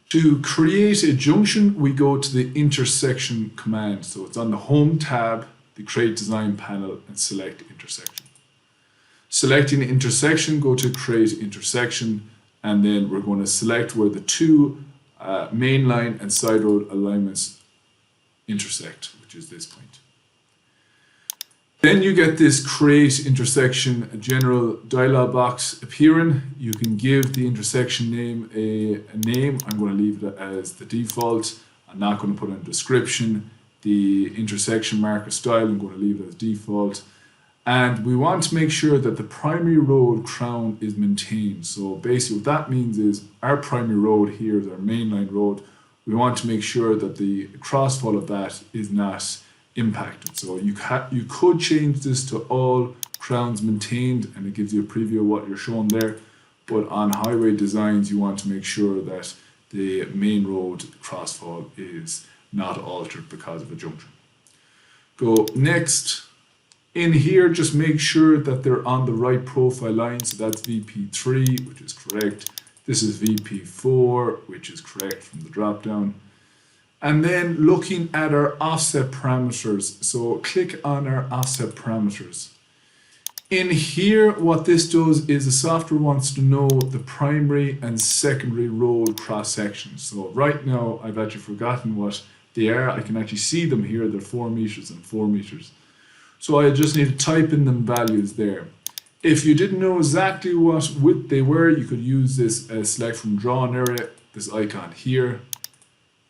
To create a junction, we go to the intersection command. So it's on the Home tab, the Create Design panel, and select intersection. Selecting the intersection, go to Create Intersection, and then we're going to select where the two main line and side road alignments intersect, which is this point. Then you get this Create Intersection general dialog box appearing. You can give the intersection name a name. I'm going to leave it as the default. I'm not going to put in a description. The intersection marker style, I'm going to leave it as default. And we want to make sure that the primary road crown is maintained. So basically what that means is our primary road here is our mainline road. We want to make sure that the crossfall of that is not impacted. So you could change this to all crowns maintained, and it gives you a preview of what you're showing there. But on highway designs, you want to make sure that the main road crossfall is not altered because of a junction. Go next. In here, just make sure that they're on the right profile line. So that's VP3, which is correct. This is VP4, which is correct from the drop down. And then looking at our offset parameters. So click on our offset parameters. In here, what this does is the software wants to know the primary and secondary road cross sections. So right now, I've actually forgotten what they are. I can actually see them here. They're 4 meters and 4 meters. So I just need to type in them values there. If you didn't know exactly what width they were, you could use this select from drawn area, this icon here.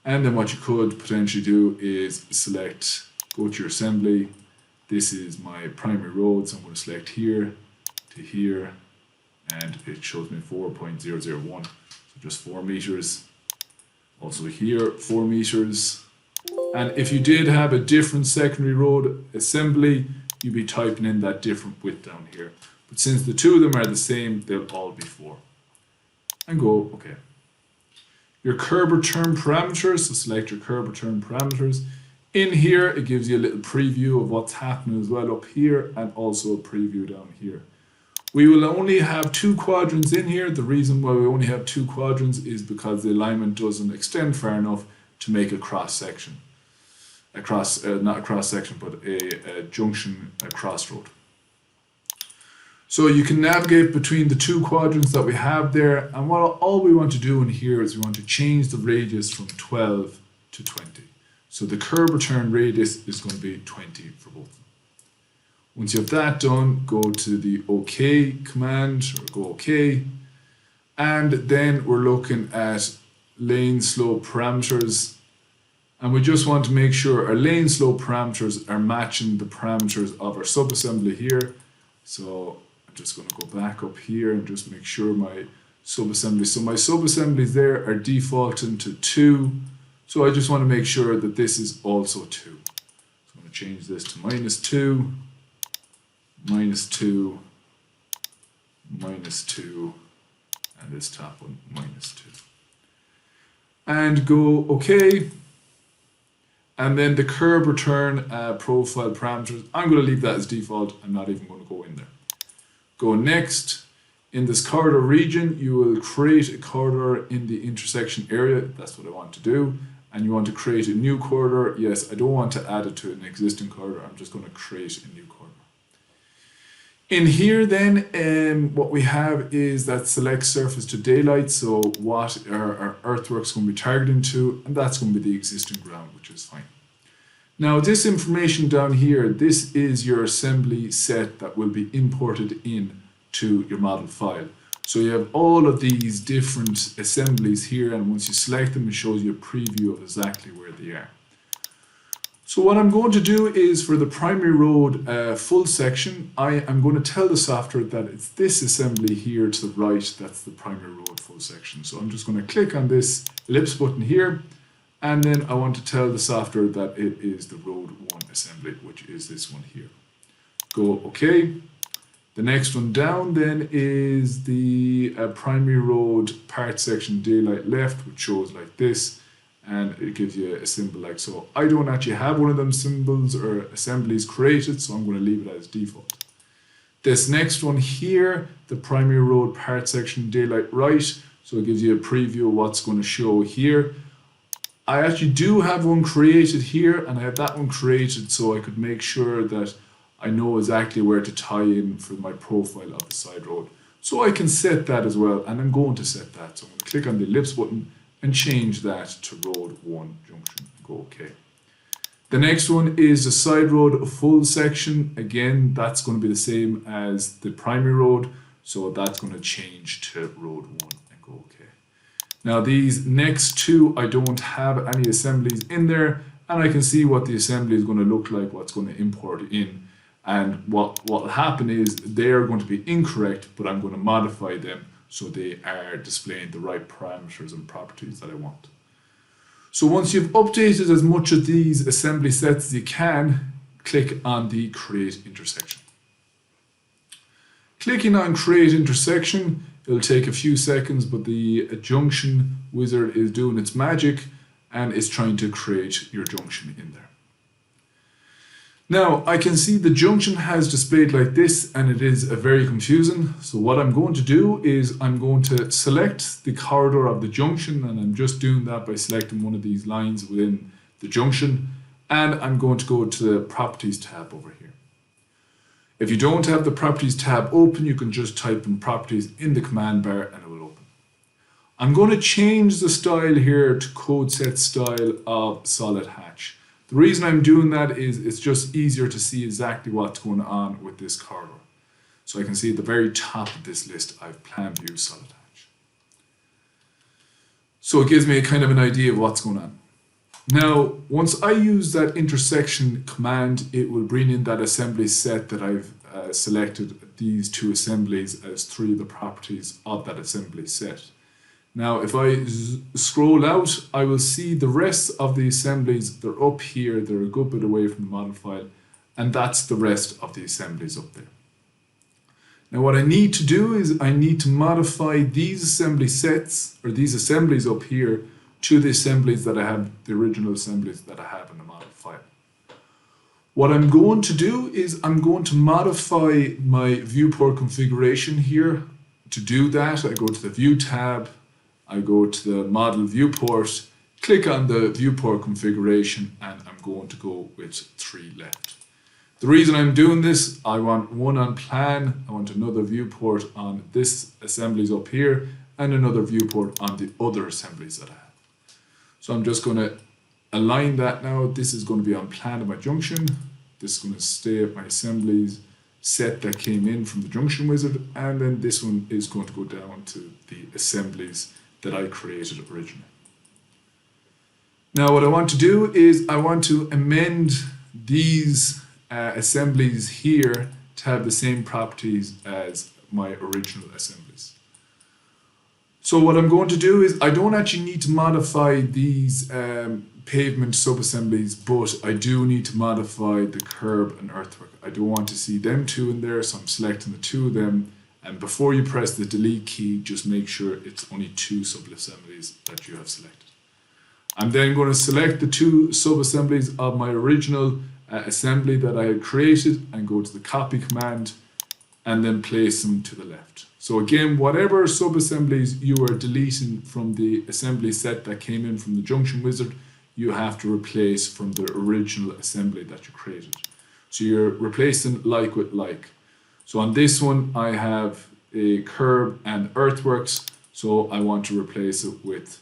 And then what you could potentially do is select, go to your assembly. This is my primary road, so I'm going to select here to here, and it shows me 4.001, so just 4 meters. Also here, 4 meters. And if you did have a different secondary road assembly, you'd be typing in that different width down here. But since the two of them are the same, they'll all be 4. And go OK. Your curb return parameters, so select your curb return parameters. In here, it gives you a little preview of what's happening as well up here, and also a preview down here. We will only have 2 quadrants in here. The reason why we only have 2 quadrants is because the alignment doesn't extend far enough to make a cross section. Not a cross section, but a junction, a crossroad. So you can navigate between the 2 quadrants that we have there, and all we want to do in here is we want to change the radius from 12 to 20. So the curb return radius is going to be 20 for both of them. Once you have that done, go to the OK command, or go OK, and then we're looking at lane slope parameters, and we just want to make sure our lane slope parameters are matching the parameters of our subassembly here. So I'm just going to go back up here and just make sure my subassembly. So my subassemblies there are defaulting to 2. So I just want to make sure that this is also 2. So I'm going to change this to -2, -2, -2, and this top one -2. And go OK. And then the curb return profile parameters, I'm going to leave that as default. I'm not even going to go in there. Go next. In this corridor region, you will create a corridor in the intersection area. That's what I want to do. And you want to create a new corridor. Yes, I don't want to add it to an existing corridor. I'm just going to create a new corridor. In here then, what we have is that select surface to daylight. So what our earthworks going to be targeting to, and that's going to be the existing ground, which is fine. Now this information down here, this is your assembly set that will be imported in to your model file. So you have all of these different assemblies here, and once you select them, it shows you a preview of exactly where they are. So what I'm going to do is for the primary road full section, I am going to tell the software that it's this assembly here to the right, that's the primary road full section. So I'm just going to click on this ellipse button here, and then I want to tell the software that it is the road 1 assembly, which is this one here. Go OK. The next one down then is the primary road part section daylight left, which shows like this, and it gives you a symbol like so. I don't actually have one of them symbols or assemblies created, so I'm going to leave it as default. This next one here, the primary road part section daylight right. So it gives you a preview of what's going to show here. I actually do have one created here, and I have that one created so I could make sure that I know exactly where to tie in for my profile of the side road. So I can set that as well, and I'm going to set that. So I'm going to click on the ellipse button and change that to road 1 junction. Go OK. The next one is a side road full section. Again, that's going to be the same as the primary road. So that's going to change to road 1 and go OK. Now these next two, I don't have any assemblies in there, and I can see what the assembly is going to look like, what's going to import in. And what will happen is they're going to be incorrect, but I'm going to modify them so they are displaying the right parameters and properties that I want. So once you've updated as much of these assembly sets as you can, click on the Create Intersection. Clicking on Create Intersection, it'll take a few seconds, but the Junction wizard is doing its magic and is trying to create your junction in there. Now, I can see the junction has displayed like this, and it is very confusing. So what I'm going to do is I'm going to select the corridor of the junction, and I'm just doing that by selecting one of these lines within the junction, and I'm going to go to the Properties tab over here. If you don't have the Properties tab open, you can just type in Properties in the command bar and it will open. I'm going to change the style here to Code Set Style of Solid Hatch. The reason I'm doing that is it's just easier to see exactly what's going on with this corridor. So I can see at the very top of this list, I have Plan View Solid Hatch. So it gives me a kind of an idea of what's going on. Now, once I use that intersection command, it will bring in that assembly set that I've selected these two assemblies as 3 of the properties of that assembly set. Now, if I scroll out, I will see the rest of the assemblies. They're up here. They're a good bit away from the model file. And that's the rest of the assemblies up there. Now, what I need to do is I need to modify these assembly sets, or these assemblies up here, to the assemblies that I have, the original assemblies that I have in the model file. What I'm going to do is I'm going to modify my viewport configuration here. To do that, I go to the View tab. I go to the model viewport, click on the viewport configuration, and I'm going to go with 3 left. The reason I'm doing this, I want one on plan, I want another viewport on this assemblies up here, and another viewport on the other assemblies that I have. So I'm just going to align that now. This is going to be on plan of my junction. This is going to stay at my assemblies set that came in from the junction wizard, and then this one is going to go down to the assemblies that I created originally. Now what I want to do is I want to amend these assemblies here to have the same properties as my original assemblies. So what I'm going to do is I don't actually need to modify these pavement sub-assemblies, but I do need to modify the curb and earthwork. I don't want to see them 2 in there, so I'm selecting the 2 of them. And before you press the delete key, just make sure it's only 2 sub-assemblies that you have selected. I'm then going to select the 2 sub-assemblies of my original assembly that I had created and go to the copy command and then place them to the left. So again, whatever sub-assemblies you are deleting from the assembly set that came in from the Junction wizard, you have to replace from the original assembly that you created. So you're replacing like with like. So on this one, I have a curb and earthworks. So I want to replace it with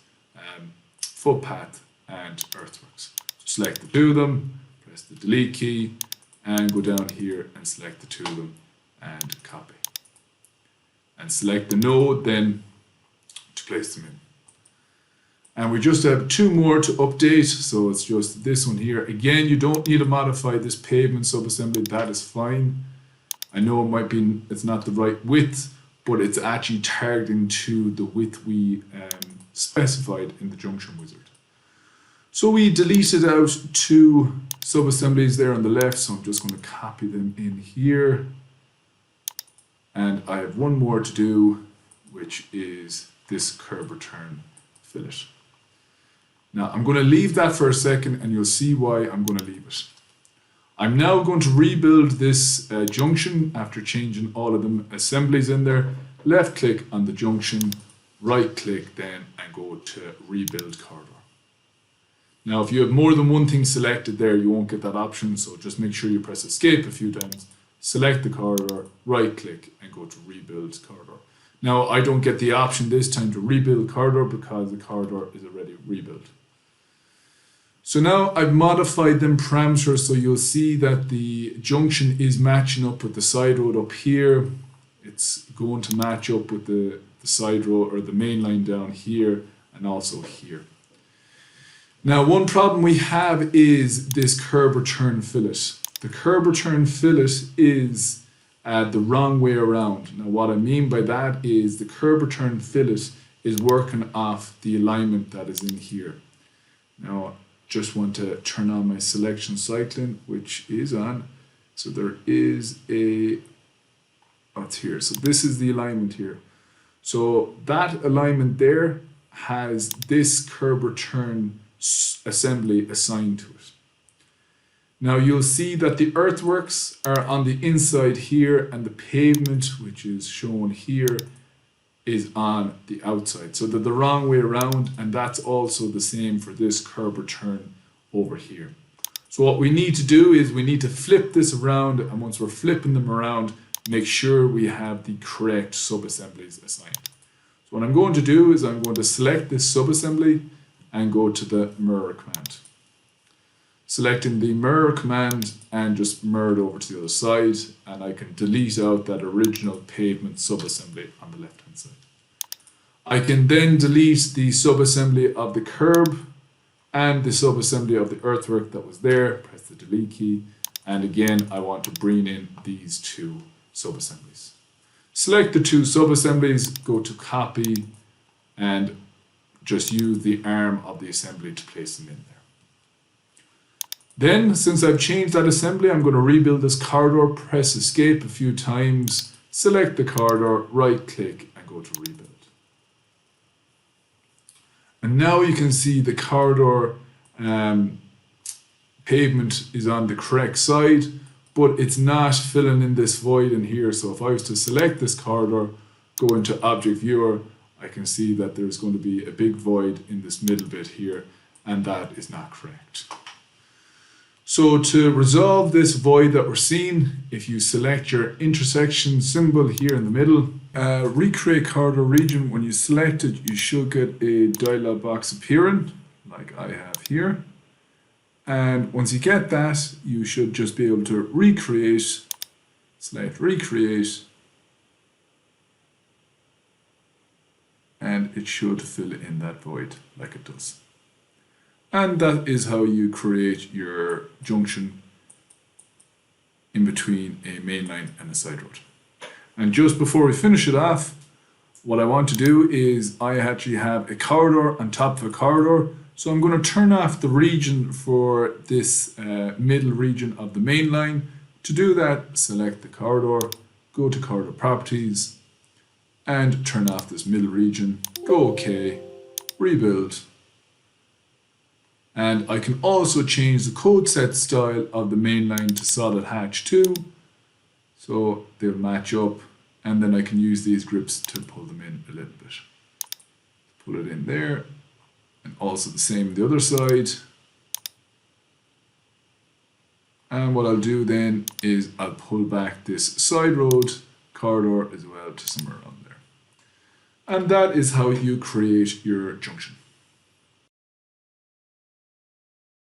footpath and earthworks. So select the 2 of them, press the delete key, and go down here and select the 2 of them and copy. And select the node then to place them in. And we just have 2 more to update. So it's just this one here. Again, you don't need to modify this pavement subassembly. That is fine. I know it might be, it's not the right width, but it's actually targeting to the width we specified in the Junction wizard. So we deleted out 2 sub-assemblies there on the left, so I'm just going to copy them in here. And I have 1 more to do, which is this curb return fillet. Now I'm going to leave that for a second and you'll see why I'm going to leave it. I'm now going to rebuild this junction after changing all of them assemblies in there. Left click on the junction, right click then and go to rebuild corridor. Now if you have more than one thing selected there, you won't get that option, so just make sure you press escape a few times, select the corridor, right click and go to rebuild corridor. Now I don't get the option this time to rebuild corridor because the corridor is already rebuilt. So now I've modified them parameters, so you'll see that the junction is matching up with the side road up here. It's going to match up with the side road or the main line down here and also here. Now one problem we have is this curb return fillet. The curb return fillet is the wrong way around. Now what I mean by that is the curb return fillet is working off the alignment that is in here. Now just want to turn on my selection cycling, which is on. So there is it's here. So this is the alignment here. So that alignment there has this curb return assembly assigned to it. Now you'll see that the earthworks are on the inside here and the pavement, which is shown here, is on the outside. So they're the wrong way around, and that's also the same for this curb return over here. So what we need to do is we need to flip this around, and once we're flipping them around, make sure we have the correct sub-assemblies assigned. So what I'm going to do is I'm going to select this sub-assembly and go to the mirror command. Selecting the mirror command and just mirror it over to the other side, and I can delete out that original pavement sub-assembly on the left hand side. I can then delete the sub-assembly of the curb and the sub-assembly of the earthwork that was there, press the delete key, and again I want to bring in these two sub-assemblies. Select the two sub-assemblies, go to copy, and just use the arm of the assembly to place them in there. Then, since I've changed that assembly, I'm going to rebuild this corridor, press escape a few times, select the corridor, right click and go to rebuild. And now you can see the corridor pavement is on the correct side, but it's not filling in this void in here. So if I was to select this corridor, go into Object Viewer, I can see that there's going to be a big void in this middle bit here, and that is not correct. So to resolve this void that we're seeing, if you select your intersection symbol here in the middle, recreate corridor region, when you select it, you should get a dialog box appearing, like I have here. And once you get that, you should just be able to recreate, select recreate, and it should fill in that void like it does. And that is how you create your junction in between a main line and a side road. And just before we finish it off, what I want to do is I actually have a corridor on top of a corridor. So I'm going to turn off the region for this middle region of the main line. To do that, select the corridor, go to corridor properties, and turn off this middle region. Go OK, rebuild. And I can also change the code set style of the main line to solid hatch 2. So they'll match up, and then I can use these grips to pull them in a little bit. Pull it in there, and also the same on the other side. And what I'll do then is I'll pull back this side road corridor as well to somewhere around there. And that is how you create your junction.